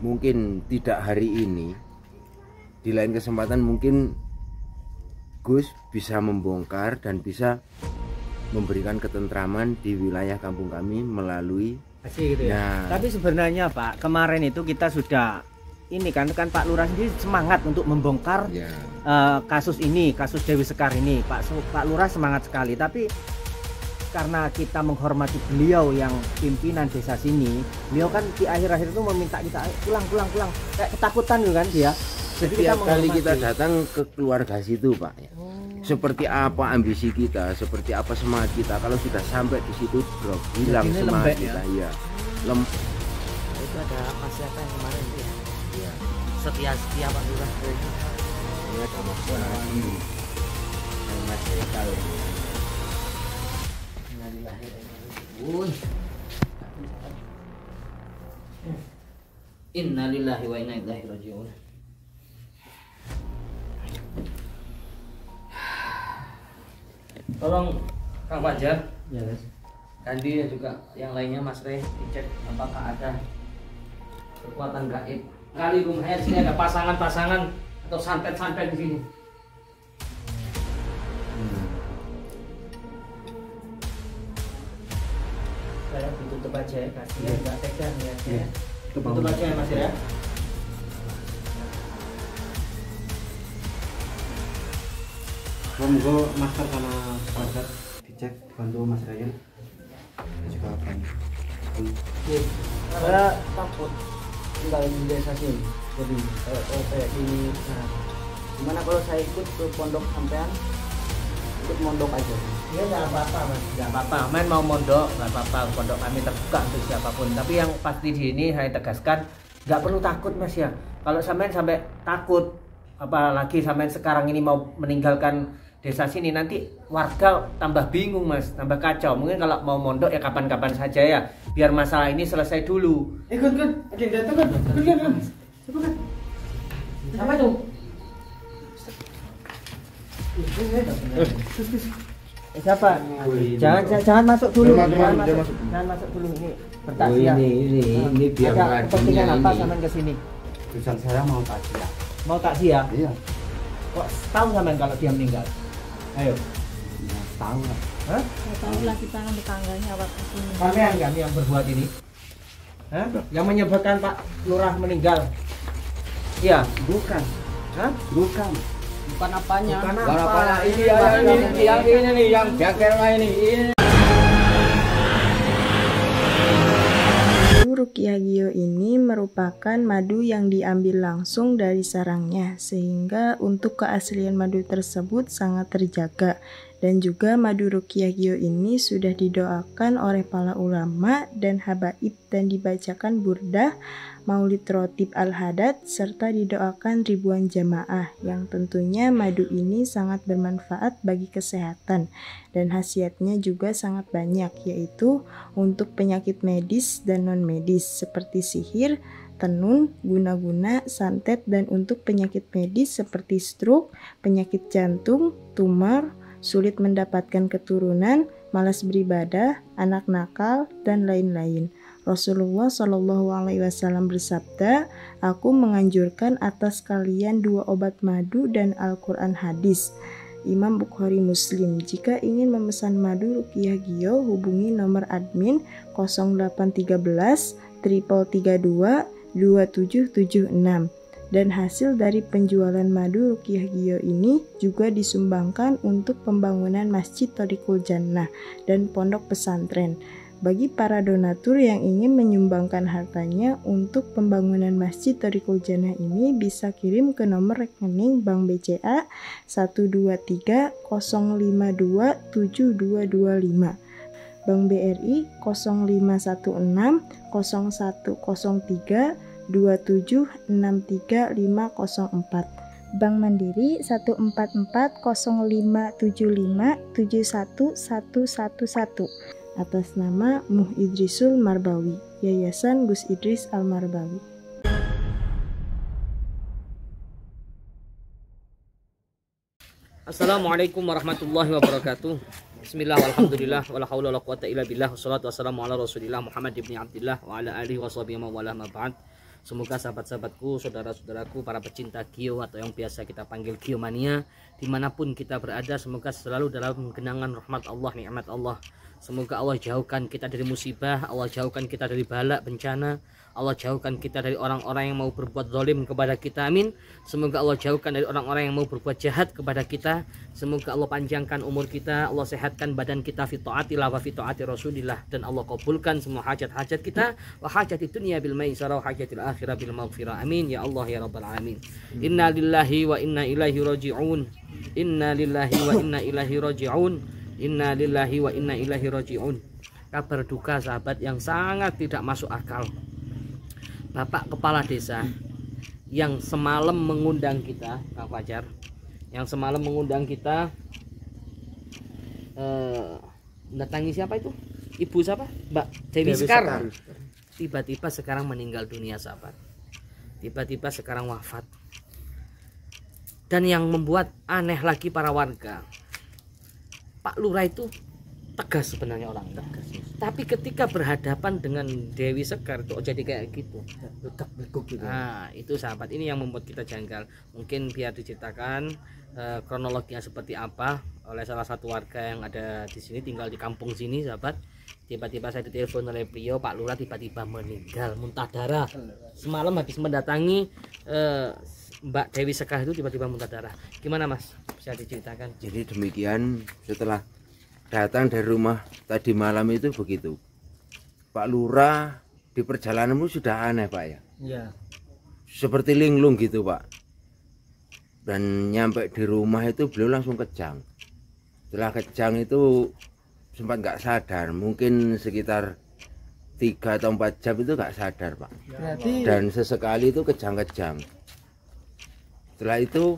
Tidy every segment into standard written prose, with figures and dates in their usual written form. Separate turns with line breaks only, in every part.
Mungkin tidak hari ini, di lain kesempatan mungkin Gus bisa membongkar dan bisa memberikan ketentraman di wilayah kampung kami melalui
gitu ya. Nah, tapi sebenarnya Pak, kemarin itu kita sudah ini kan Pak Lurah sendiri semangat untuk membongkar ya. Kasus Dewi Sekar ini. Pak Lurah semangat sekali, tapi karena kita menghormati beliau yang pimpinan desa sini, beliau kan di akhir-akhir itu meminta kita pulang, kayak ketakutan gitu kan dia.
Setiap kali kita datang ke keluarga situ Pak ya. Seperti apa ambisi kita, seperti apa semangat kita, kalau sudah sampai di situ drop, hilang semangat kita ya.
Itu ada Mas siapa yang kemarin itu ya? Iya. Setia Pak Lurah.
Iya, sama lagi. Mas Ekal.
Innalillahi wa inna ilaihi raji'un. Tolong Kang Fajar, ya guys. Kandi juga yang lainnya Mas Rey dicek apakah ada kekuatan gaib. Kali rumahnya di sini ada pasangan-pasangan atau santet-santet di sini. Saya ditutup aja ya, kasihan nggak tegang ya. Tutup aja ya Mas ya.
Monggo master sama Fajar dicek, bantu Mas Ryan. Juga bantu.
Saya takut tinggal di desa sini. Jadi kalau kayak gini, nah gimana kalau saya ikut ke pondok sampean? Ikut mondok aja.
Ya nggak apa-apa Mas, nggak apa-apa. Main mau mondok nggak apa-apa, pondok kami terbuka untuk siapapun. Tapi yang pasti di sini saya tegaskan nggak perlu takut Mas ya. Kalau sampai takut, apalagi sampai sekarang ini mau meninggalkan desa sini, nanti warga tambah bingung Mas, tambah kacau. Mungkin kalau mau mondok ya kapan-kapan saja ya, biar masalah ini selesai dulu.
Ikut kan, ada yang datang kan? Siapa kan?
Siapa itu?
Siapa? Jangan masuk dulu. Jangan masuk dulu ini. Bertakziah.
Ini biar
ada kepentingan apa sampean ke sini?
Tujuan saya mau takziah.
Mau takziah?
Iya.
Kok tahu sampean kalau dia meninggal? Ayo.
Ya, tahu lah.
Hah?
Ya tahu lah, kita kan tetangganya waktu ini.
Sampean kan yang berbuat ini? Hah? Yang menyebabkan Pak Lurah meninggal? Iya.
Bukan.
Hah?
Bukan.
Bukan apanya?
Bukan
apa?
ini
yang ini nih, yang jangkel ini.
Ruqyah Gio ini merupakan madu yang diambil langsung dari sarangnya, sehingga untuk keaslian madu tersebut sangat terjaga. Dan juga madu Ruqyah Gio ini sudah didoakan oleh para ulama dan habaib dan dibacakan burdah, maulid rotib al-hadad, serta didoakan ribuan jamaah, yang tentunya madu ini sangat bermanfaat bagi kesehatan dan khasiatnya juga sangat banyak, yaitu untuk penyakit medis dan non medis seperti sihir, tenun, guna-guna, santet, dan untuk penyakit medis seperti stroke, penyakit jantung, tumor, sulit mendapatkan keturunan, malas beribadah, anak nakal, dan lain-lain. Rasulullah Shallallahu Alaihi Wasallam bersabda, "Aku menganjurkan atas kalian 2 obat madu dan Al-Quran hadis." Imam Bukhari Muslim. Jika ingin memesan madu Ruqyah Gio, hubungi nomor admin 0813 332 2776. Dan hasil dari penjualan madu Ruqyah Gio ini juga disumbangkan untuk pembangunan Masjid Thoriqul Jannah dan pondok pesantren. Bagi para donatur yang ingin menyumbangkan hartanya untuk pembangunan Masjid Thoriqul Jannah ini bisa kirim ke nomor rekening Bank BCA 123 052 7225, Bank BRI 0516 0103 2763504, Bank Mandiri 1440575711111, atas nama Muh Idrisul Marbawi, Yayasan Gus Idris Al Marbawi.
Assalamualaikum warahmatullahi wabarakatuh. Bismillah walhamdulillah wala haula wala quwata illa billah wassalatu wassalamu ala rasulillah Muhammad ibni Abdillah wa ala alihi washabihi wa wala ma ba'd. Semoga sahabat-sahabatku, saudara-saudaraku, para pecinta Gio atau yang biasa kita panggil Gio Mania, dimanapun kita berada, semoga selalu dalam genangan rahmat Allah, nikmat Allah. Semoga Allah jauhkan kita dari musibah, Allah jauhkan kita dari bala, bencana, Allah jauhkan kita dari orang-orang yang mau berbuat zalim kepada kita, amin. Semoga Allah jauhkan dari orang-orang yang mau berbuat jahat kepada kita. Semoga Allah panjangkan umur kita, Allah sehatkan badan kita fi ta'atillah wa fi ta'ati rasulillah, dan Allah kabulkan semua hajat-hajat kita, wa hajati dunia bil maisarah wa hajatil akhirah bil maghfirah, amin ya Allah ya rabbal alamin. Inna lillahi wa inna ilaihi raji'un. Inna lillahi wa inna ilaihi raji'un. Inna lillahi wa inna ilaihi raji'un. Kabar duka sahabat yang sangat tidak masuk akal. Bapak kepala desa yang semalam mengundang kita, Kang Fajar, yang semalam mengundang kita mendatangi siapa itu? Ibu siapa? Mbak Dewi Sekar. Tiba-tiba sekarang meninggal dunia sahabat. Tiba-tiba sekarang wafat. Dan yang membuat aneh lagi para warga, Pak Lurah itu tegas sebenarnya, orang tegas. Tapi ketika berhadapan dengan Dewi Sekar itu jadi kayak gitu. Nah, itu sahabat, ini yang membuat kita janggal. Mungkin biar diceritakan kronologinya seperti apa oleh salah satu warga yang ada di sini, tinggal di kampung sini sahabat. Tiba-tiba saya ditelepon oleh beliau, Pak Lurah tiba-tiba meninggal, muntah darah. Semalam habis mendatangi Mbak Dewi Sekar itu tiba-tiba muntah darah. Gimana Mas? Bisa diceritakan?
Jadi demikian, setelah datang dari rumah tadi malam itu begitu. Pak Lurah di perjalananmu sudah aneh Pak ya?
Iya.
Seperti linglung gitu Pak. Dan nyampe di rumah itu beliau langsung kejang. Setelah kejang itu sempat nggak sadar, mungkin sekitar 3 atau 4 jam itu nggak sadar Pak. Dan sesekali itu kejang-kejang. Setelah itu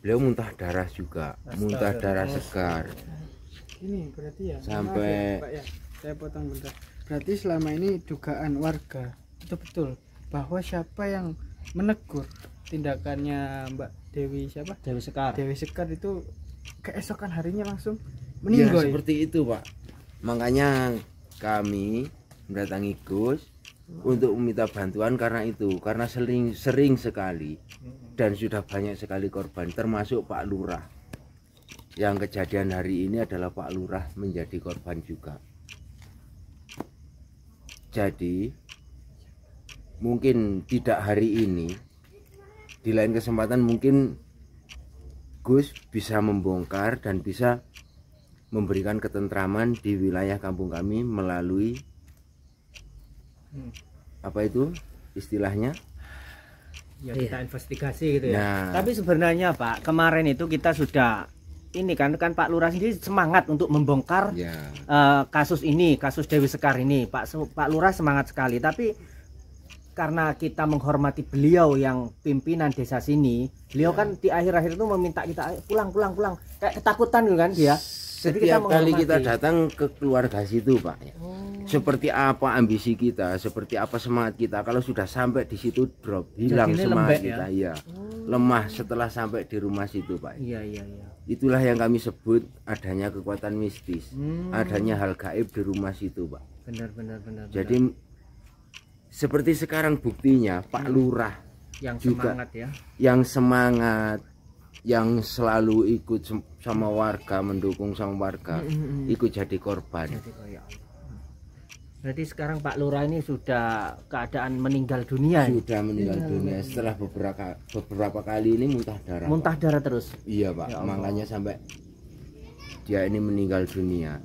beliau muntah darah juga, muntah darah segar.
Ini berarti ya,
sampai
Pak ya, saya potong bentar. Berarti selama ini dugaan warga itu betul bahwa siapa yang menegur tindakannya Mbak Dewi siapa?
Dewi Sekar.
Dewi Sekar itu keesokan harinya langsung
ya,
meninggal.
seperti itu Pak. Makanya kami mendatangi Gus untuk meminta bantuan karena itu, karena sering sekali dan sudah banyak sekali korban, termasuk Pak Lurah. Yang kejadian hari ini adalah Pak Lurah menjadi korban juga. Jadi mungkin tidak hari ini, di lain kesempatan mungkin Gus bisa membongkar dan bisa memberikan ketentraman di wilayah kampung kami melalui apa itu istilahnya?
Ya kita investigasi gitu ya.
Nah.
Tapi sebenarnya Pak, kemarin itu kita sudah ini kan Pak Lurah sendiri semangat untuk membongkar
Ya.
kasus ini, kasus Dewi Sekar ini. Pak Lurah semangat sekali, tapi karena kita menghormati beliau yang pimpinan desa sini, beliau kan di akhir-akhir itu meminta kita pulang, kayak ketakutan gitu kan dia. Jadi
Setiap kali kita
menghormati.
datang ke keluarga situ Pak ya. Seperti apa ambisi kita, seperti apa semangat kita, kalau sudah sampai di situ drop, hilang
Jadinya
semangat
lembek
kita ya. Lemah setelah sampai di rumah situ Pak.
Iya.
Itulah yang kami sebut adanya kekuatan mistis, adanya hal gaib di rumah situ Pak.
Benar.
Jadi seperti sekarang buktinya Pak Lurah
yang
juga
semangat ya.
yang semangat, yang selalu ikut sama warga, mendukung sama warga, ikut jadi korban.
Berarti sekarang Pak Lurah ini sudah keadaan meninggal dunia.
Sudah meninggal dunia setelah beberapa kali ini muntah darah.
Muntah darah terus.
Iya Pak,
Ya Allah.
makanya sampai dia ini meninggal dunia.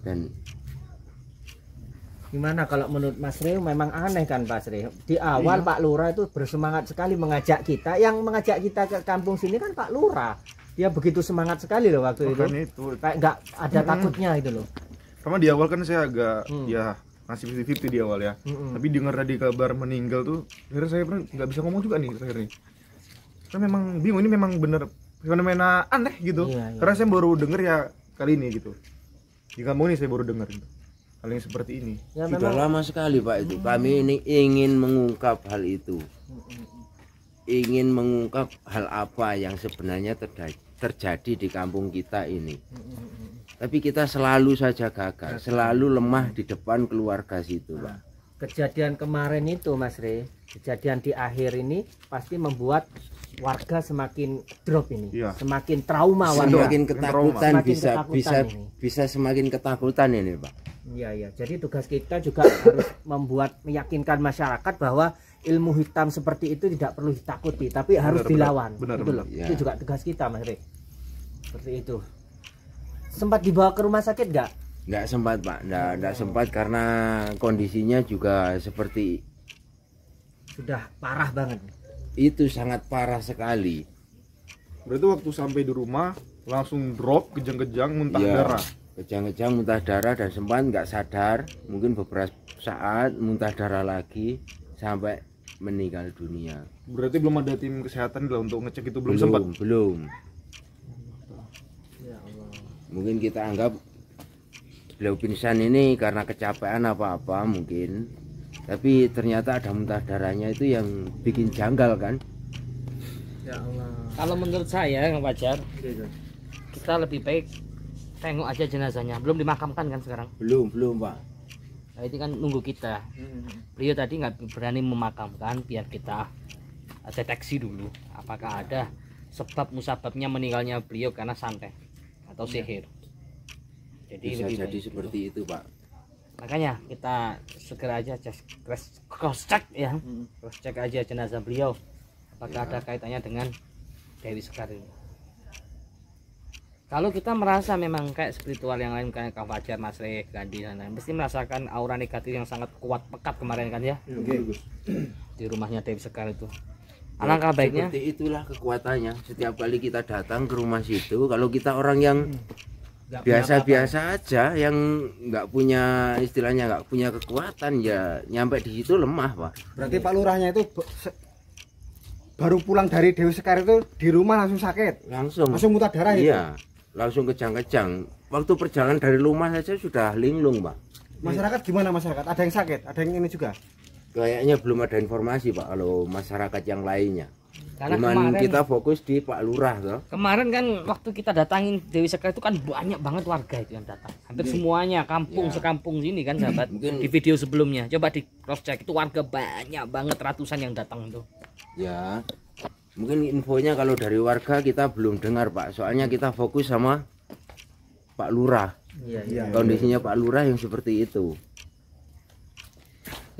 Dan
Gimana kalau menurut Mas Reo? Memang aneh kan Pak Reo? Di awal Pak Lurah itu bersemangat sekali mengajak kita. Yang mengajak kita ke kampung sini kan Pak Lurah. Dia begitu semangat sekali loh waktu itu. Kayak nggak ada takutnya itu loh.
Karena di awal kan saya agak ya masih 50-50 di awal ya. Tapi dengar tadi kabar meninggal tuh, akhirnya saya nggak bisa ngomong juga nih terakhir nih. Karena memang bingung, ini memang bener fenomena aneh gitu.
Iya.
Karena saya baru denger ya kali ini gitu. Di kampung ini saya baru dengar gitu. Hal yang seperti ini.
Ya,
sudah
memang
lama sekali Pak itu. Kami ini ingin mengungkap hal itu. Ingin mengungkap hal apa yang sebenarnya terjadi di kampung kita ini. Tapi kita selalu saja gagal, selalu lemah di depan keluarga situ, Pak.
Kejadian kemarin itu Mas Re, kejadian di akhir ini pasti membuat warga semakin drop ini, semakin trauma warga,
semakin ketakutan, bisa semakin ketakutan ini, Pak.
Iya. Jadi tugas kita juga harus meyakinkan masyarakat bahwa ilmu hitam seperti itu tidak perlu ditakuti, tapi harus dilawan. Betul.
Ya.
Itu juga tugas kita, Mas Re. Seperti itu. Sempat dibawa ke rumah sakit nggak?
Nggak sempat, Pak. Nggak sempat karena kondisinya juga seperti
sudah parah banget.
Itu sangat parah sekali.
Berarti waktu sampai di rumah langsung drop, kejang-kejang, muntah darah.
Kejang-kejang, muntah darah, dan sempat nggak sadar, mungkin beberapa saat muntah darah lagi sampai meninggal dunia.
Berarti belum ada tim kesehatan lah untuk ngecek itu, belum sempat.
Belum. Mungkin kita anggap beliau pingsan ini karena kecapean apa-apa mungkin, tapi ternyata ada muntah darahnya, itu yang bikin janggal kan.
Ya Allah.
Kalau menurut saya Kang Fajar, kita lebih baik tengok aja jenazahnya. Belum dimakamkan kan sekarang?
Belum, Pak.
Nah, itu kan nunggu kita. Beliau tadi nggak berani memakamkan, biar kita deteksi dulu apakah ada sebab musababnya meninggalnya beliau karena santet atau sihir. Jadi
bisa
lebih
jadi
baik
seperti
dulu.
itu, Pak.
Makanya kita segera aja cross check ya, cross check aja jenazah beliau apakah ada kaitannya dengan Dewi Sekar ini. Kalau kita merasa memang kayak spiritual yang lain kayak Kang Fajar, Mas Re, Gandhi dan lain, mesti merasakan aura negatif yang sangat kuat pekat kemarin kan ya, di rumahnya Dewi Sekar itu. Alangkah baiknya
seperti itulah kekuatannya. Setiap kali kita datang ke rumah situ, kalau kita orang yang biasa-biasa aja, yang nggak punya, istilahnya nggak punya kekuatan, ya nyampe di situ lemah, Pak.
Berarti Pak Lurahnya itu baru pulang dari Dewi Sekar itu di rumah langsung sakit, langsung muntah darah itu.
Iya, langsung kejang-kejang. Waktu perjalanan dari rumah saja sudah linglung, Pak.
Masyarakat gimana masyarakat? Ada yang sakit, ada yang ini juga?
Kayaknya belum ada informasi, Pak, kalau masyarakat yang lainnya.
karena
cuman
kemarin
kita fokus di Pak Lurah toh.
Kemarin kan waktu kita datangin Dewi Sekar itu kan banyak banget warga itu yang datang. Hampir semuanya kampung sekampung sini kan sahabat.
Mungkin
di video sebelumnya coba di cross check itu warga banyak banget, ratusan yang datang tuh.
Ya. Mungkin infonya kalau dari warga kita belum dengar, Pak. Soalnya kita fokus sama Pak Lurah. Kondisinya Pak Lurah yang seperti itu.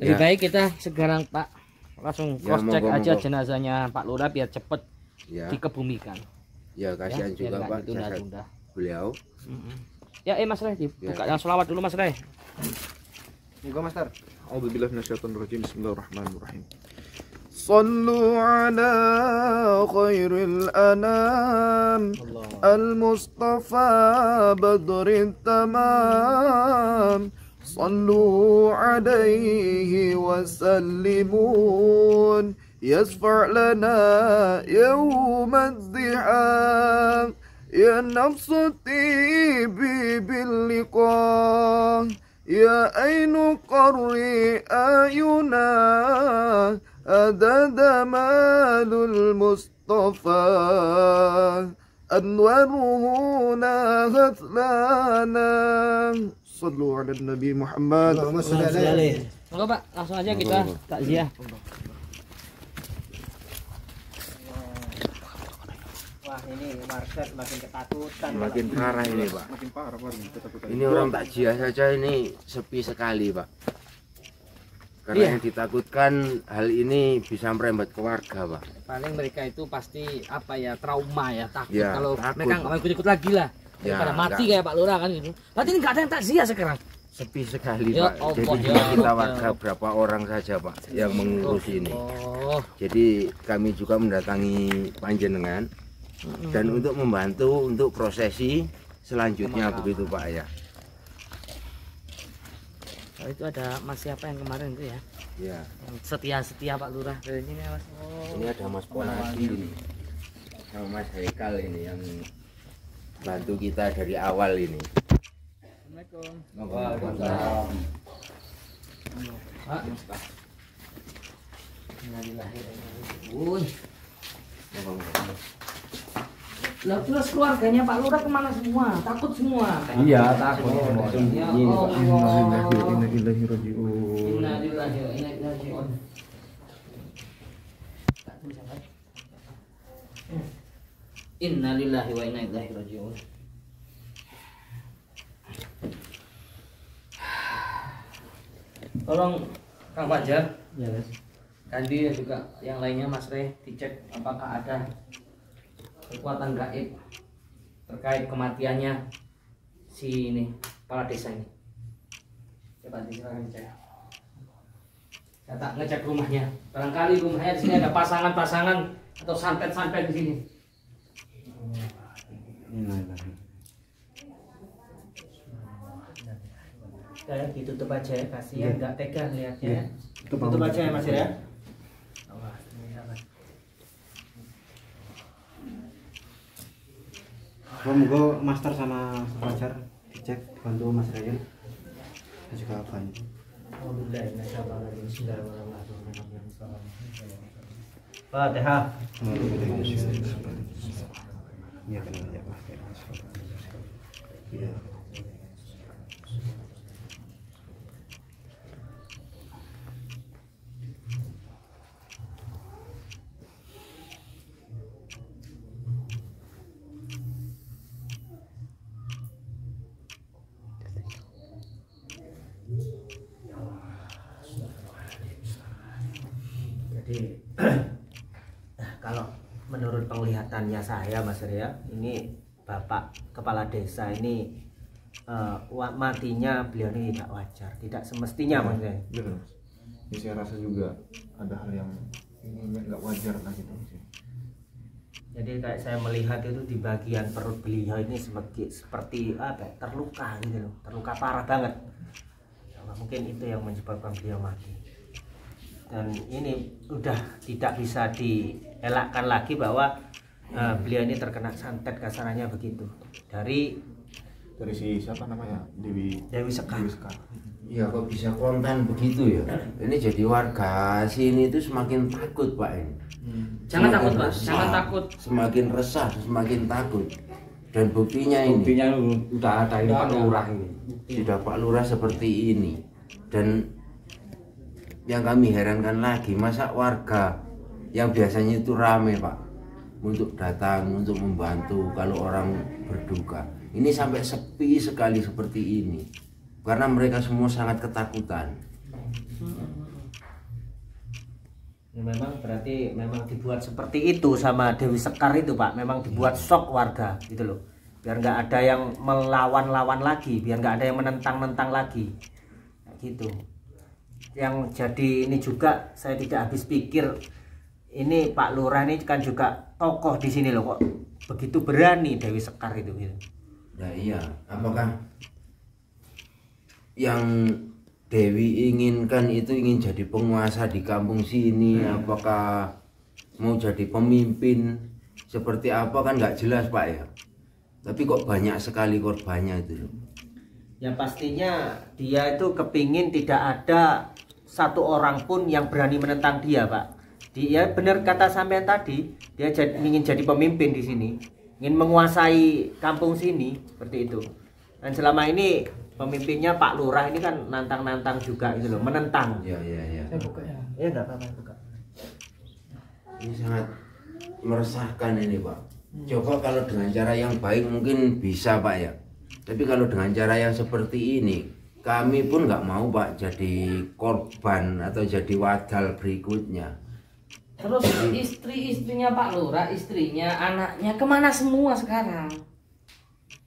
Lebih baik kita sekarang Pak langsung cross check aja
monggo.
jenazahnya Pak Lurah biar cepet dikebumikan.
Ya kasihan juga Pak
tunda-tunda
beliau.
Ya Mas Reh dibuka yang sholawat dulu Mas Reh.
Monggo Master.
A'udzubillahi minasyaitonirrajim. Bismillahirrahmanirrahim. Sallu ala khairil anam al-mustafa badrin tamam. صلوا عليه وسلمون يشفع لنا يوم الزحام يا نفس طيبي باللقاء يا عين قري أعينا هذا جمال المصطفى أنواره نهت لنا Sallu ala Nabi Muhammad.
Monggo Pak, langsung aja kita takziah.
Wah, ini warga semakin ketakutan.
Makin parah ini, Pak.
Makin parah ketakutan.
Ini orang takziah saja ini sepi sekali, Pak. Karena yang ditakutkan hal ini bisa merembet ke warga, Pak.
Paling mereka itu pasti apa ya, trauma ya, takut
Ya,
kalau
takut,
mereka nggak mau ikut-ikut lagi lah.
Ya,
pada mati kayak Pak Lurah kan gitu. Berarti ini nggak ada yang takziah sekarang.
Sepi sekali,
Ya
Pak.
Allah,
Jadi
ya
kita
Allah.
warga berapa orang saja, Pak, yang mengurus ini.
Oh,
Jadi kami juga mendatangi panjenengan dan untuk membantu untuk prosesi selanjutnya begitu, Pak ya.
oh, itu ada Mas siapa yang kemarin itu ya?
Ya.
Yang setia Pak Lurah. Ini Mas. Oh.
Ini ada Mas Ponadi ini. Sama Mas Haikal ini yang bantu kita dari awal ini. Assalamualaikum.
Lah terus keluarganya Pak Lurah kemana semua? Takut semua.
Iya, takut.
Ya
Ini
Allah.
Innalillahi raji'un.
Innalillahi wa inna ilaihi raji'un. Innalillahi wa inna ilaihi raji'un. Tolong Kang Fajar,
Ya, Mas.
Kandi dan juga yang lainnya Mas Reh dicek apakah ada kekuatan gaib terkait kematiannya si ini kepala desa ini. Coba silakan dicek. Saya tak ngecek rumahnya. Barangkali rumahnya di sini ada pasangan-pasangan atau santet-santet di sini.
Ya, ditutup aja ya, kasihan nggak tega lihatnya. Ya. Tutup aja ya Mas ya.
Moga master sama Fajar dicek, bantu Mas Ryan. Saya juga bantu.
Fatihah.
Iya kan ya Pak. Iya.
Jadi kalau menurut penglihatannya saya Mas Ria, ini Bapak Kepala Desa ini matinya beliau ini tidak wajar, tidak semestinya Mas Ria.
Benar, Mas. Ini saya rasa juga ada hal yang ini nggak wajar lah gitu.
Jadi kayak saya melihat itu di bagian perut beliau ini seperti apa? Terluka gitu loh, terluka parah banget. Mungkin itu yang menyebabkan beliau mati. Dan ini udah tidak bisa dielakkan lagi bahwa beliau ini terkena santet, kasarannya begitu. Dari
si siapa namanya?
Dewi Sekar.
Ya kok bisa kontan begitu ya? Ini jadi warga sini itu semakin takut Pak ini.
Jangan
Semakin
takut Pak,
resah,
jangan takut.
Semakin resah, semakin takut. Dan buktinya ini.
Udah ada ini Pak Lurah ini.
Sudah Pak Lurah seperti ini. Dan yang kami herankan lagi, masa warga yang biasanya itu rame Pak untuk datang, untuk membantu kalau orang berduka, ini sampai sepi sekali seperti ini karena mereka semua sangat ketakutan.
Ya, memang berarti memang dibuat seperti itu sama Dewi Sekar itu Pak, memang dibuat shock warga gitu loh, biar nggak ada yang melawan-lawan lagi, biar nggak ada yang menentang-nentang lagi gitu. Yang jadi ini juga saya tidak habis pikir, ini Pak Lurah ini kan juga tokoh di sini loh, kok begitu berani Dewi Sekar itu gitu.
Nah iya, apakah yang Dewi inginkan itu ingin jadi penguasa di kampung sini? Apakah mau jadi pemimpin seperti apa kan nggak jelas Pak ya. Tapi kok banyak sekali korbannya itu loh.
Ya pastinya dia itu kepingin tidak ada satu orang pun yang berani menentang dia Pak. Dia benar kata sampean tadi, dia ingin jadi pemimpin di sini, ingin menguasai kampung sini seperti itu. Dan selama ini pemimpinnya Pak Lurah ini kan nantang-nantang juga itu loh, menentang.
Iya.
Saya buka ya.
Ya nggak apa-apa buka.
Ini sangat meresahkan ini Pak. Coba kalau dengan cara yang baik mungkin bisa Pak ya. Tapi kalau dengan cara yang seperti ini, kami pun nggak mau Pak jadi korban atau jadi wadal berikutnya.
Terus istri-istrinya Pak Lurah, istrinya, anaknya kemana semua sekarang?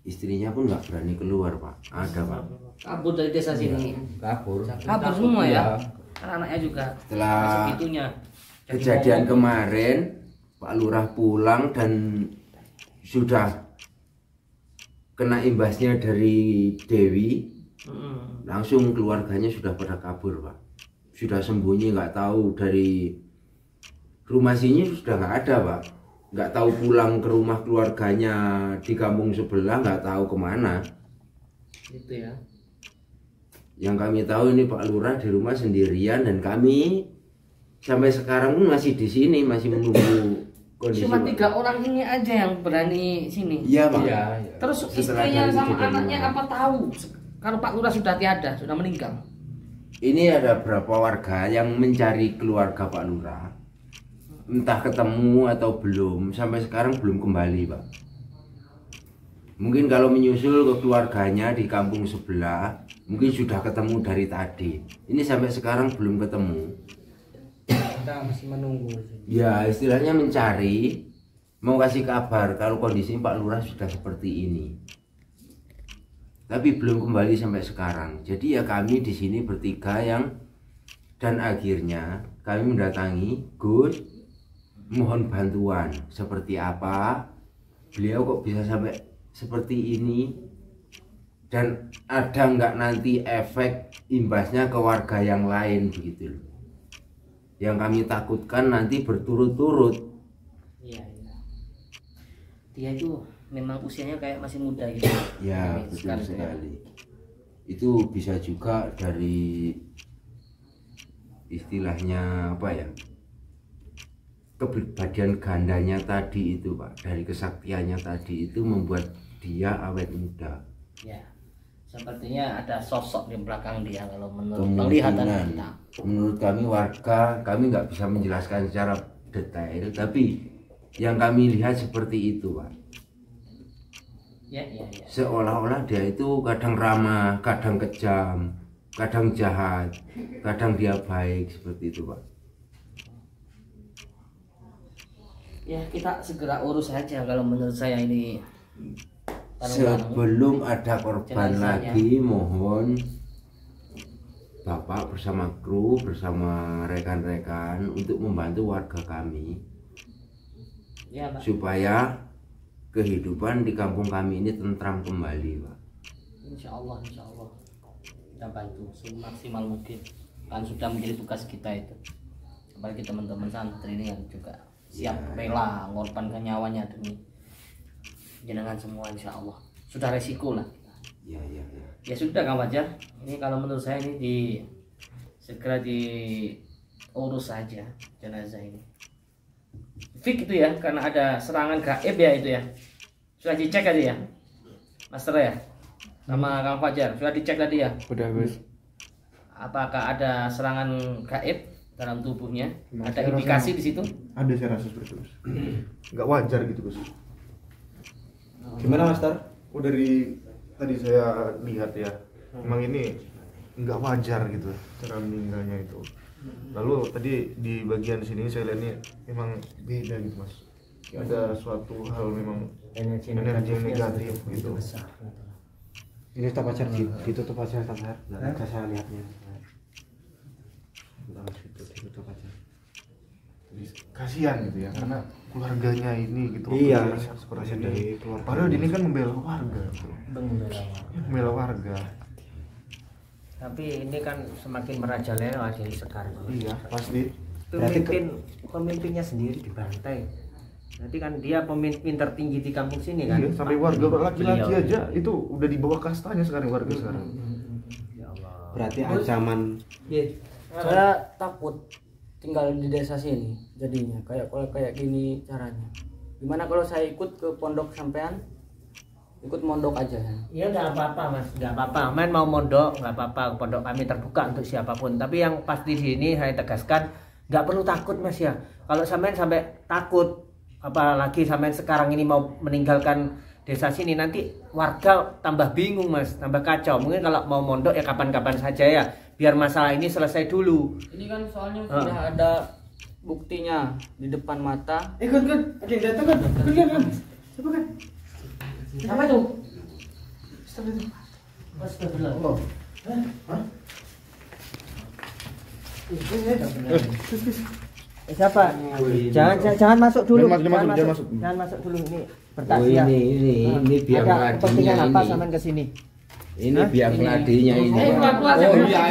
Istrinya pun nggak berani keluar Pak. Ada Pak.
Kabur dari desa sini.
Kabur.
Kabur semua ya. Anak-anaknya juga.
Setelah
Segitunya.
kejadian kemarin, Pak Lurah pulang dan sudah kena imbasnya dari Dewi, langsung keluarganya sudah pada kabur Pak. Sudah sembunyi, nggak tahu dari rumah sini sudah nggak ada Pak. Nggak tahu pulang ke rumah keluarganya di kampung sebelah, nggak tahu kemana.
Gitu ya.
Yang kami tahu ini Pak Lurah di rumah sendirian dan kami sampai sekarang pun masih di sini, masih menunggu kondisi
Cuma
Pak.
3 orang ini aja yang berani sini.
Iya Pak.
Terus
Setelah
istrinya
dari
sama
kejadian
anaknya
kemarin.
apa tahu kalau Pak Lurah sudah tiada, sudah meninggal?
Ini ada beberapa warga yang mencari keluarga Pak Lurah, entah ketemu atau belum, sampai sekarang belum kembali Pak. Mungkin kalau menyusul ke keluarganya di kampung sebelah, mungkin sudah ketemu dari tadi. Ini sampai sekarang belum ketemu.
Kita masih menunggu.
Ya istilahnya mencari, mau kasih kabar kalau kondisi Pak Lurah sudah seperti ini. Tapi belum kembali sampai sekarang. Jadi ya kami di sini bertiga yang, dan akhirnya kami mendatangi Gus, mohon bantuan seperti apa, beliau kok bisa sampai seperti ini, dan ada nggak nanti efek imbasnya ke warga yang lain begitu loh. Yang kami takutkan nanti berturut-turut.
Iya. Dia itu memang usianya kayak masih muda gitu.
Ya betul sekali. Itu bisa juga dari istilahnya apa ya, kepribadian gandanya tadi itu Pak, dari kesaktiannya tadi itu membuat dia awet muda.
Ya, sepertinya ada sosok di belakang dia kalau menurut penglihatan kita.
Menurut kami warga, kami nggak bisa menjelaskan secara detail, tapi yang kami lihat seperti itu Pak.
Ya.
Seolah-olah dia itu kadang ramah, kadang kejam, kadang jahat, kadang dia baik, seperti itu Pak.
Ya, kita segera urus saja kalau menurut saya ini.
Sebelum ada korban
jenazahnya.
lagi, mohon Bapak bersama kru, bersama rekan-rekan untuk membantu warga kami
Ya, Pak.
supaya kehidupan di kampung kami ini tentram kembali Pak.
Insya Allah kita bantu semaksimal mungkin, kan sudah menjadi tugas kita itu. Apalagi teman-teman santri ini yang juga siap rela mengorbankan nyawanya demi jenengan semua. Insya Allah sudah resiko lah.
Ya.
Ya sudah Kang Fajar, ini kalau menurut saya ini segera diurus saja jenazah ini. Fik itu ya, karena ada serangan gaib ya itu ya. Sudah dicek tadi ya, Master ya, sama Kang Fajar sudah dicek tadi ya.
Udah Gus.
Apakah ada serangan gaib dalam tubuhnya? Ada indikasi di situ?
Ada, saya rasa seperti itu Gus. Nggak wajar gitu Gus.
Gimana Master?
Oh, dari tadi saya lihat ya, memang ini nggak wajar gitu cara meninggalnya itu. Lalu tadi di bagian sini saya lihat ini memang beda gitu Mas. Ada suatu hal memang energi yang negatif gitu.
Ini stop aja, ditutup aja stop aja. Nggak bisa saya lihatnya. Ditutup aja.
Kasihan gitu ya, karena keluarganya ini gitu.
Iya,
seperti
dari
ini.
keluarga.
Padahal ini kan membela warga gitu. Membela warga.
Tapi ini kan semakin merajalela dari sekarang.
Iya, pasti.
Pemimpinnya sendiri dibantai. Nanti kan dia pemimpin tertinggi di kampung sini kan.
Iya, sampai warga laki-laki
Beliau.
aja itu udah di bawah kastanya sekarang warga sekarang.
Ya Allah.
Berarti ancaman.
Saya takut tinggal di desa sini jadinya kayak gini caranya. Gimana kalau saya ikut ke pondok sampean? Ikut mondok aja ya.
Ya nggak apa-apa Mas, nggak apa-apa. Men mau mondok nggak apa-apa. Pondok kami terbuka untuk siapapun. Tapi yang pasti di sini saya tegaskan nggak perlu takut Mas ya. Kalau sampean sampai takut, apalagi sampean sekarang ini mau meninggalkan desa sini, nanti warga tambah bingung Mas, tambah kacau. Mungkin kalau mau mondok ya kapan-kapan saja ya. Biar masalah ini selesai dulu.
Ini kan soalnya sudah ada buktinya di depan mata.
Kan, ada yang datang kan? Kan. Siapa kan? Apa itu? Astagfirullah. Oh. Siapa? Jangan masuk dulu. Jangan masuk dulu ini. Bertakziah.
Ini biar
ada
meladinya
kepentingan apa
ini.
sampean ke sini?
Ini biar meladinya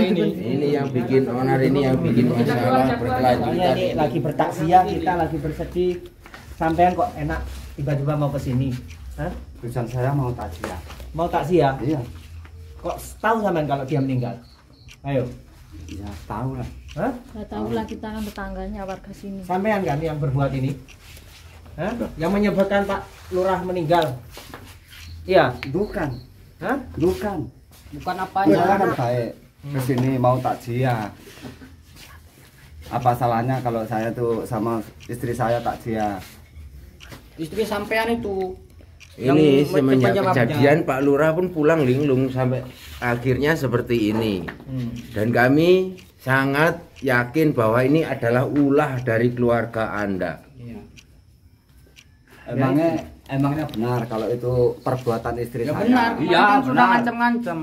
ini. Ini yang bikin onar, ini yang bikin masalah
Soalnya
berkelanjutan.
ini lagi bertakziah, kita lagi bersedih. Sampean kok enak tiba-tiba mau ke sini? Hah?
Tujuan saya mau takziah.
Mau takziah?
Iya.
Kok tahu sampean kalau dia meninggal? Ayo.
Ya tahu lah.
Hah?
Nggak tahu lah, kita kan tetangganya warga sini.
Sampean kan yang berbuat ini? Hah? Yang menyebabkan Pak Lurah meninggal. Iya.
Bukan.
Hah?
Bukan.
Bukan
Saya
apanya?
kan baik. Kesini mau takziah. Apa salahnya kalau saya tuh sama istri saya takziah?
Istri sampean itu.
Ini
Yang
semenjak
penyebabnya.
kejadian Pak Lurah pun pulang linglung sampai akhirnya seperti ini. Dan kami sangat yakin bahwa ini adalah ulah dari keluarga Anda.
Iya.
Emangnya benar kalau itu perbuatan istri
Ya
saya?
benar,
Iya,
kan sudah
benar.
ngancam-ngancam.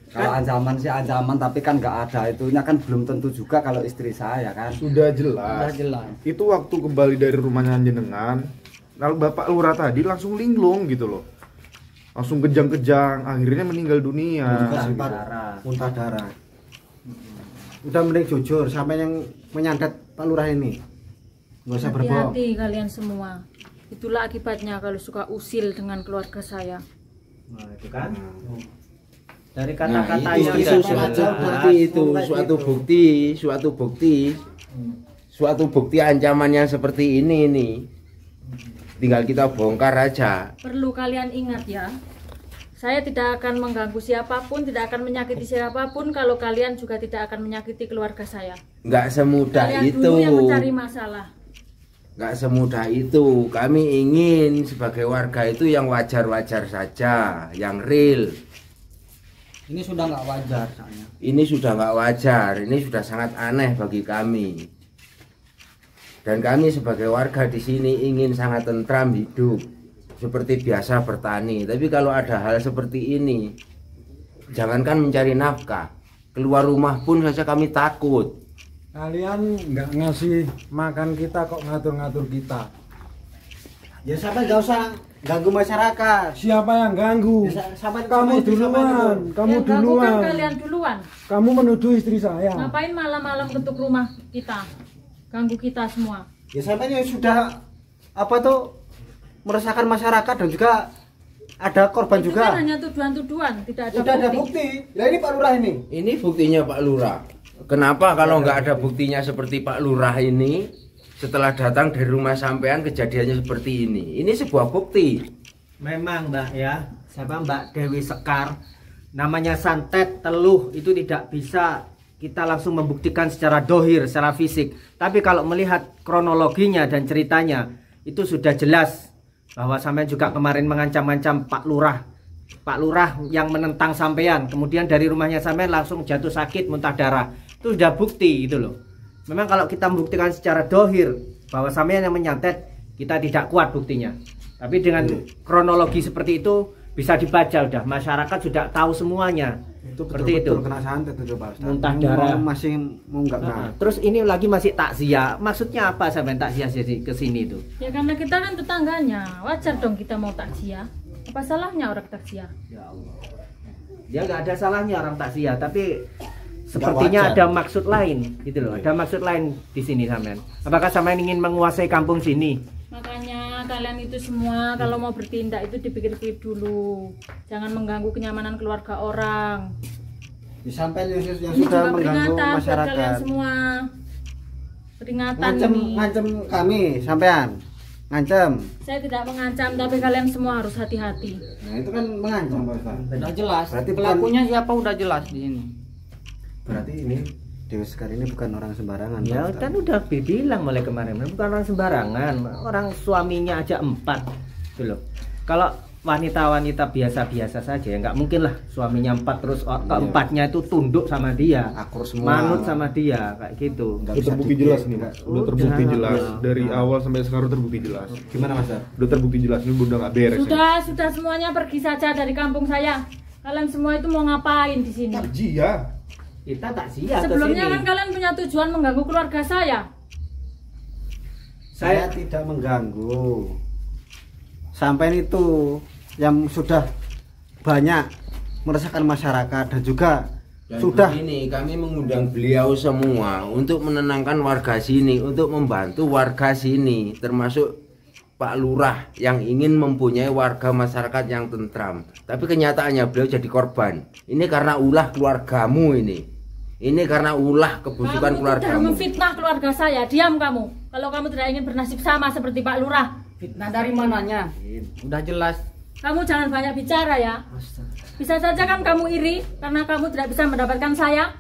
Kalau ancaman sih ancaman, tapi kan nggak ada itunya, kan belum tentu juga kalau istri saya kan.
Sudah
Sudah
jelas.
jelas.
Itu waktu kembali dari rumahnya jenengan, lalu Bapak Lurah tadi langsung linglung gitu loh. Langsung kejang-kejang, akhirnya meninggal dunia.
Sempat muntah darah. Udah mending jujur, sampai yang menyantet Pak Lurah ini. Nggak usah berbohong.
Hati-hati kalian semua. Itulah akibatnya kalau suka usil dengan keluarga saya.
Nah, itu kan. Dari
Nah,
kata-katanya
itu suatu bukti ancamannya seperti ini nih. Tinggal kita bongkar aja.
Perlu kalian ingat ya. Saya tidak akan mengganggu siapapun, tidak akan menyakiti siapapun kalau kalian juga tidak akan menyakiti keluarga saya.
Nggak semudah
Kalian
itu.
dulu yang mencari masalah.
Nggak semudah itu. Kami ingin sebagai warga itu yang wajar-wajar saja, yang real.
Ini sudah nggak wajar soalnya.
Ini sudah nggak wajar, ini sudah sangat aneh bagi kami. Dan kami sebagai warga di sini ingin sangat tentram hidup, seperti biasa bertani. Tapi kalau ada hal seperti ini, jangankan mencari nafkah, keluar rumah pun saja kami takut.
Kalian nggak ngasih makan kita kok ngatur-ngatur kita.
Ya sampai nggak usah ganggu masyarakat.
Siapa yang ganggu?
Ya,
Kamu duluan, kamu
Yang ganggu kan
duluan.
kalian duluan.
Kamu menuduh istri saya.
Ngapain malam-malam ketuk rumah kita? Ganggu kita semua.
Ya sampai sudah apa tuh meresahkan masyarakat, dan juga ada korban
Itu
juga.
kan hanya tuduhan-tuduhan, tidak ada
Udah ada
bukti.
bukti. Lah ini Pak Lurah ini.
Ini buktinya Pak Lurah. Kenapa kalau nggak ada buktinya seperti Pak Lurah ini, setelah datang dari rumah sampean kejadiannya seperti ini? Ini sebuah bukti.
Memang Mbak ya, siapa Mbak Dewi Sekar, namanya santet teluh itu tidak bisa kita langsung membuktikan secara dohir, secara fisik. Tapi kalau melihat kronologinya dan ceritanya, itu sudah jelas bahwa sampean juga kemarin mengancam-ancam Pak Lurah. Pak Lurah yang menentang sampean, kemudian dari rumahnya sampean langsung jatuh sakit, muntah darah. Itu sudah bukti gitu loh. Memang kalau kita membuktikan secara dohir bahwa sampean yang menyantet, kita tidak kuat buktinya. Tapi dengan kronologi seperti itu bisa dibaca, udah masyarakat sudah tahu semuanya.
Itu
Seperti itu.
kena santet itu Pak Ustaz.
Muntah darah.
Masih mau nggak
Nah, terus ini lagi masih takziah. Maksudnya apa sampean takziah ke sini itu?
Ya karena kita kan tetangganya, wajar dong kita mau takziah. Apa salahnya orang takziah?
Ya Allah. Ya nggak ada salahnya orang takziah, tapi sepertinya
wajar.
ada maksud lain gitu loh. Ada maksud lain di sini sampean. Apakah sampean ingin menguasai kampung sini?
Makanya kalian itu semua kalau mau bertindak itu dipikir-pikir dulu. Jangan mengganggu kenyamanan keluarga orang.
Sampai yang
Ini
sudah
juga
mengganggu
peringatan buat kalian
masyarakat.
semua. Peringatan ini.
Ngancem kami sampean. Ngancem.
Saya tidak mengancam, tapi kalian semua harus hati-hati.
Nah, itu kan mengancam Pak Ustaz.
Udah jelas.
Berarti
Pelakunya siapa udah jelas di sini.
Berarti ini Dewi Sekar ini bukan orang sembarangan.
Ya
Pak Ustaz.
kan udah bilang mulai kemarin, bukan orang sembarangan, orang suaminya aja 4 gitu loh. Kalau wanita-wanita biasa-biasa saja ya nggak mungkin lah suaminya 4 terus keempatnya itu tunduk sama dia,
akur semua,
manut sama dia kayak gitu.
Udah terbukti jelas nih Mas, udah terbukti jelas dari awal sampai sekarang terbukti jelas.
Gimana Mas?
Udah terbukti jelas, ini udah nggak beres.
Sudah semuanya pergi saja dari kampung saya. Kalian semua itu mau ngapain di sini?
Takziah.
Kita takziah ke
Sebelumnya
sini.
kan kalian punya tujuan mengganggu keluarga saya.
Saya tidak mengganggu. Sampai itu yang sudah banyak meresahkan masyarakat, dan juga
Dan
sudah
ini kami mengundang beliau semua untuk menenangkan warga sini, untuk membantu warga sini, termasuk Pak Lurah yang ingin mempunyai warga masyarakat yang tentram. Tapi kenyataannya beliau jadi korban. Ini karena ulah keluargamu ini. Ini karena ulah kebusukan keluarga.
Kamu sudah memfitnah keluarga saya. Diam kamu. Kalau kamu tidak ingin bernasib sama seperti Pak Lurah.
Fitnah dari mananya? Udah jelas.
Kamu jangan banyak bicara ya. Bisa saja kan kamu iri karena kamu tidak bisa mendapatkan saya.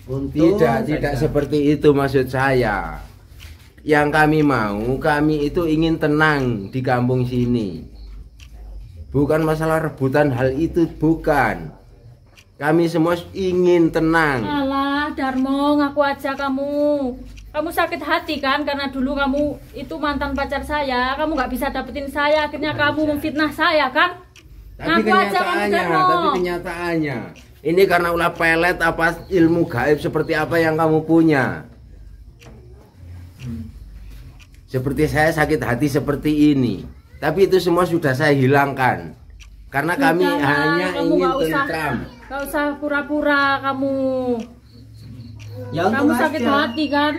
Tidak seperti itu maksud saya. Yang kami itu ingin tenang di kampung sini. Bukan masalah rebutan hal itu, bukan. Kami semua ingin tenang.
Alah, Darmo, ngaku aja kamu. Kamu sakit hati kan karena dulu kamu itu mantan pacar saya. Kamu nggak bisa dapetin saya, akhirnya kamu memfitnah saya kan?
Tapi kenyataannya, ini karena ulah pelet apa ilmu gaib seperti apa yang kamu punya. Seperti saya sakit hati seperti ini, tapi itu semua sudah saya hilangkan karena kami hanya ingin tentram.
Gak usah pura-pura kamu.
Ya,
kamu sakit hati kan?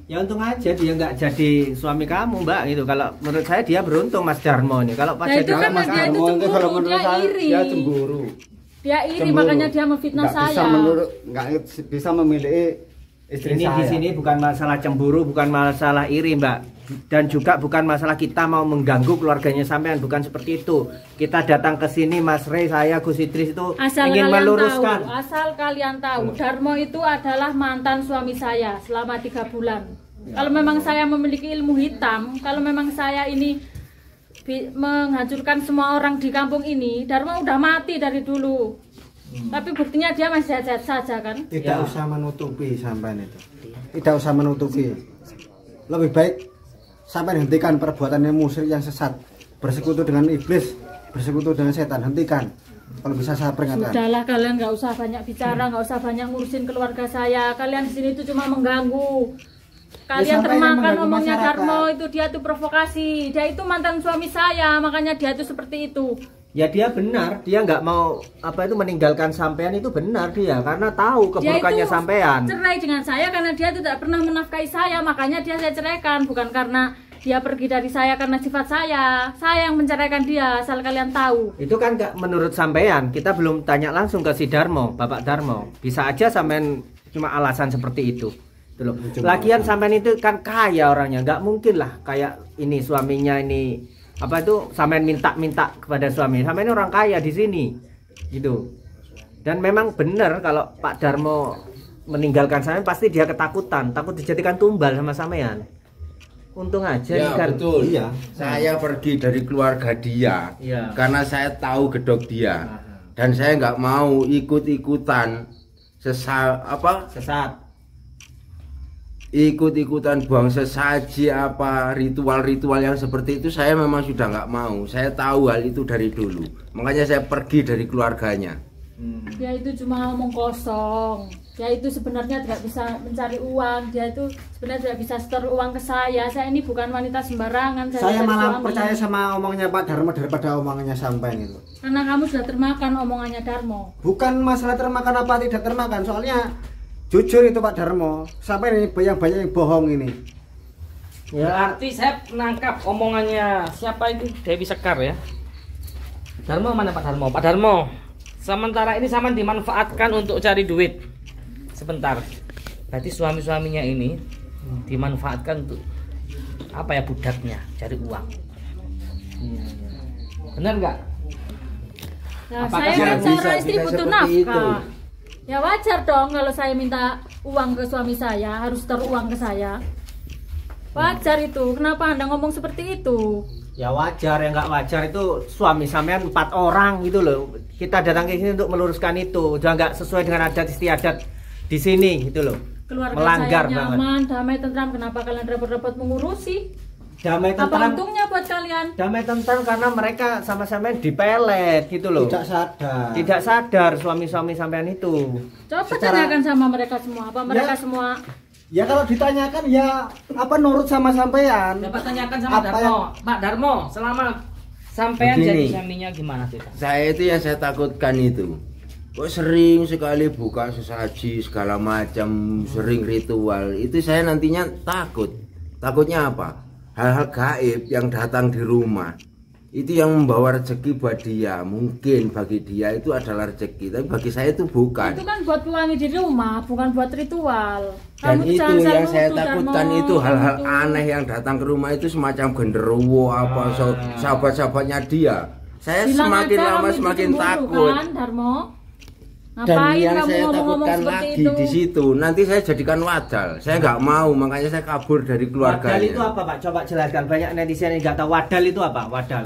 Ya untung aja dia nggak jadi suami kamu, Mbak, gitu. Kalau menurut saya dia beruntung, Mas Darmo nih. Kalau pas
itu kan Mas Darmo itu cemburu, dia iri.
Dia cemburu.
Dia iri, makanya dia memfitnah saya.
Nggak bisa memilih istri
ini
saya.
Di sini bukan masalah cemburu, bukan masalah iri, Mbak. Dan juga bukan masalah kita mau mengganggu keluarganya sampean, bukan seperti itu. Kita datang ke sini, Mas Rey, saya, Gus Idris itu ingin meluruskan.
Asal kalian tahu, Darmo itu adalah mantan suami saya selama 3 bulan. Kalau memang saya memiliki ilmu hitam, kalau memang saya ini menghancurkan semua orang di kampung ini, Darmo udah mati dari dulu. Tapi buktinya dia masih sehat saja kan?
Tidak usah menutupi sampean itu. Tidak usah menutupi. Lebih baik sampai hentikan perbuatannya musyrik yang sesat, bersekutu dengan iblis, bersekutu dengan setan, hentikan. Kalau bisa saya peringatkan.
Sudahlah, kalian nggak usah banyak bicara, nggak usah banyak ngurusin keluarga saya. Kalian di sini itu cuma mengganggu. Kalian termakan omongnya Darmo itu, dia tuh provokasi. Dia itu mantan suami saya, makanya dia tuh seperti itu.
Ya dia benar, dia nggak mau meninggalkan sampean itu benar dia karena tahu keburukannya sampean.
Cerai dengan saya karena dia tidak pernah menafkahi saya, makanya dia saya ceraikan, bukan karena dia pergi dari saya karena sifat saya. Saya yang menceraikan dia, asal kalian tahu.
Itu kan nggak menurut sampean, kita belum tanya langsung ke si Darmo, Bapak Darmo. Bisa aja sampean cuma alasan seperti itu. Lagian sampean itu kan kaya orangnya, nggak mungkin lah kayak ini suaminya ini. Sampean minta kepada suami, sampean orang kaya di sini gitu. Dan memang benar kalau Pak Darmo meninggalkan sampean pasti dia ketakutan, takut dijadikan tumbal sama sampean. Untung aja
ya,
kan.
Betul. Iya. Saya pergi dari keluarga dia karena saya tahu gedok dia. Dan saya nggak mau ikut-ikutan sesat. Ikut-ikutan buang sesaji ritual-ritual yang seperti itu saya memang sudah nggak mau. Saya tahu hal itu dari dulu, makanya saya pergi dari keluarganya.
Dia itu cuma ngomong kosong. Dia itu sebenarnya tidak bisa mencari uang. Dia itu sebenarnya tidak bisa setor uang ke saya. Saya ini bukan wanita sembarangan.
Saya malah percaya sama omongnya Pak Darmo daripada omongannya sampean itu.
Karena kamu sudah termakan omongannya Darmo.
Bukan masalah termakan apa tidak termakan, soalnya jujur itu Pak Darmo, sampai ini banyak yang bohong ini.
Ya arti saya menangkap omongannya siapa itu Dewi Sekar ya. Darmo mana Pak Darmo? Pak Darmo, sementara ini sama dimanfaatkan untuk cari duit. Sebentar. Berarti suami-suaminya ini dimanfaatkan untuk apa ya, budaknya, cari uang. Benar nggak?
Nah, saya kan seorang istri butuh nafkah. Ya wajar dong kalau saya minta uang ke suami saya, harus setor uang ke saya. Wajar itu. Kenapa Anda ngomong seperti itu?
Ya wajar, ya nggak wajar itu suami sampean 4 orang gitu loh. Kita datang ke sini untuk meluruskan itu. Udah nggak sesuai dengan adat istiadat di sini gitu loh.
Keluarga
melanggar
saya nyaman, damai tentram. Kenapa kalian repot-repot mengurusi?
Damai tentram.
Apa untungnya buat kalian?
Damai tentram karena mereka sama-sama dipelet gitu loh. Tidak sadar suami-suami sampean itu.
Coba tanyakan sama mereka semua. Apa mereka semua?
Ya kalau ditanyakan ya apa nurut sama sampean.
Dapat tanyakan sama Darmo. Pak Darmo, selama sampean jadi suaminya gimana sih?
Saya itu yang saya takutkan itu. Kok sering sekali buka sesaji segala macam, sering ritual. Itu saya nantinya takut. Takutnya apa? Hal-hal gaib yang datang di rumah itu yang membawa rezeki buat dia. Mungkin bagi dia itu adalah rezeki, tapi bagi saya itu bukan.
Itu kan buat pewangi di rumah, bukan buat ritual.
Dan
Kamu
itu
jangan
yang
selalu
saya
tuh,
takutkan,
Darmo,
itu hal-hal
gitu.
aneh yang datang ke rumah itu semacam genderuwo apa sahabat-sahabatnya dia. Saya
Bilang
semakin
aja
lama
kamu
semakin
cemburu,
takut.
kan, Darmo?
Dan
Ngapain
yang
kamu
saya
ngomong-ngomong
takutkan
seperti
lagi
itu?
di situ, nanti saya jadikan wadal. Saya nggak mau, makanya saya kabur dari keluarganya.
Wadal itu apa, Pak? Coba jelaskan. Banyak netizen yang nggak tahu wadal itu apa. Wadal.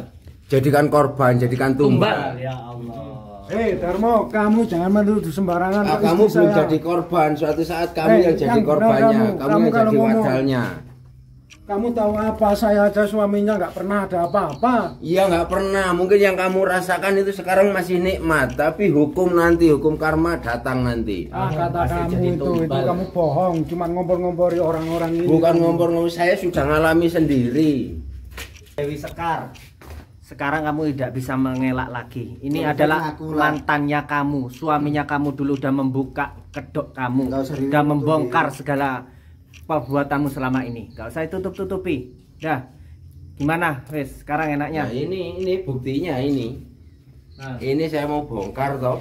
Jadikan korban, jadikan tumbal.
Ya Allah.
Darmo, kamu jangan menuduh sembarangan.
Kamu belum jadi korban, suatu saat kamu yang jadi korbannya, kamu yang jadi wadalnya.
Kamu tahu apa? Saya aja suaminya nggak pernah ada apa-apa.
Iya nggak pernah. Mungkin yang kamu rasakan itu sekarang masih nikmat, tapi hukum nanti, hukum karma datang nanti.
Kata kamu itu kamu bohong, cuma ngompor-ngompori orang-orang ini.
Bukan ngompor-ngompor, saya sudah ngalami sendiri.
Dewi Sekar, sekarang kamu tidak bisa mengelak lagi. Ini adalah mantannya kamu, suaminya kamu dulu udah membuka kedok kamu, udah membongkar segala perbuatanmu selama ini. Gak usah tutup-tutupi. Dah, gimana? Wes, sekarang enaknya.
Nah, ini buktinya ini. Ini saya mau bongkar toh.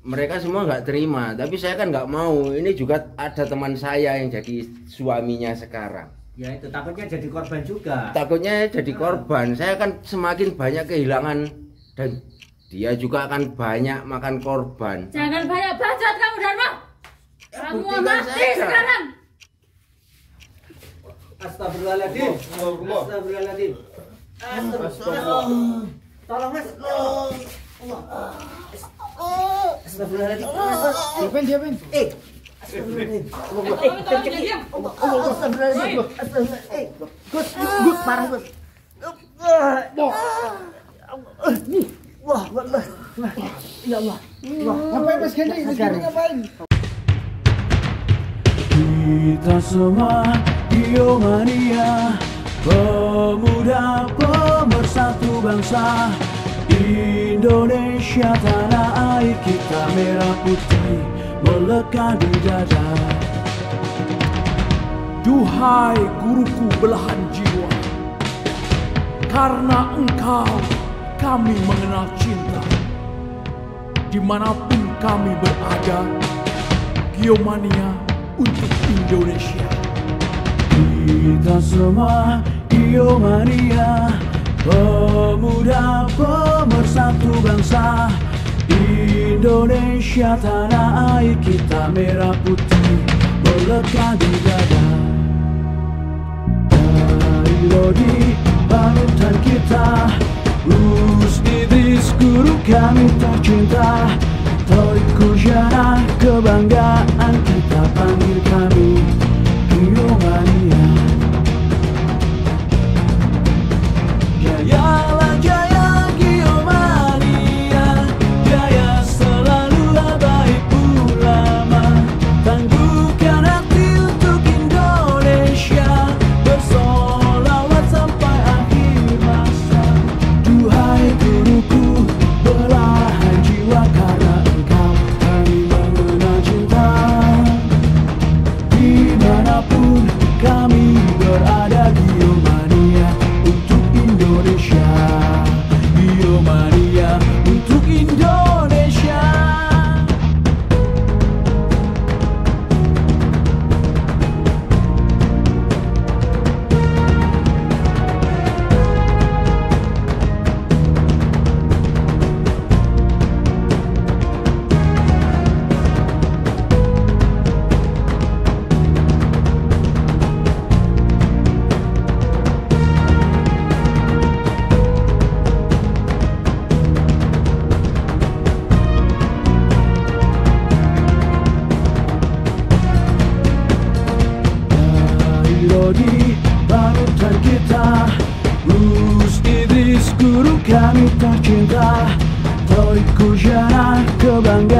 Mereka semua nggak terima, tapi saya kan nggak mau. Ini juga ada teman saya yang jadi suaminya sekarang.
Ya itu takutnya jadi korban juga.
Takutnya jadi korban. Saya kan semakin banyak kehilangan dan dia juga akan banyak makan korban.
Jangan banyak bacot kamu, Darmo. Kamu mati sekarang.
Astagfirullahaladzim. Astagfirullahaladzim. Astagfirullah. Tolong Mas. Astagfirullahaladzim.
Diapain?
Astagfirullahaladzim. Astagfirullahaladzim. Gus, parah Gus. Wah, ya Allah.
Ngapain Mas Kendi? Ngapain?
Kita semua Biomania, pemuda pemersatu bangsa Indonesia, tanah air kita merah putih melekat di dada. Duhai guruku belahan jiwa, karena engkau kami mengenal cinta. Dimanapun kami berada, Biomania untuk Indonesia. Kita semua Biomania, pemuda pemersatu bangsa Indonesia, tanah air kita merah putih melekat di dada. Dari Lodi panutan kita, Gus Idris guru kami tercinta, Torik Kusyana kebanggaan kita, panggil kami Biomania. Jayalah jaya Biomania, jaya selalu baik ulama, tangguhkan hati untuk Indonesia, bersolawat sampai akhir masa. Duhai guruku belahan jiwa, karena engkau kami mengenal cinta. Dimanapun kami berada, Biomania untuk Indonesia. Biomania untuk Indonesia. Lodi panutan kita, Gus Idris guru kami tercinta, Torik Kusyana kebanggaan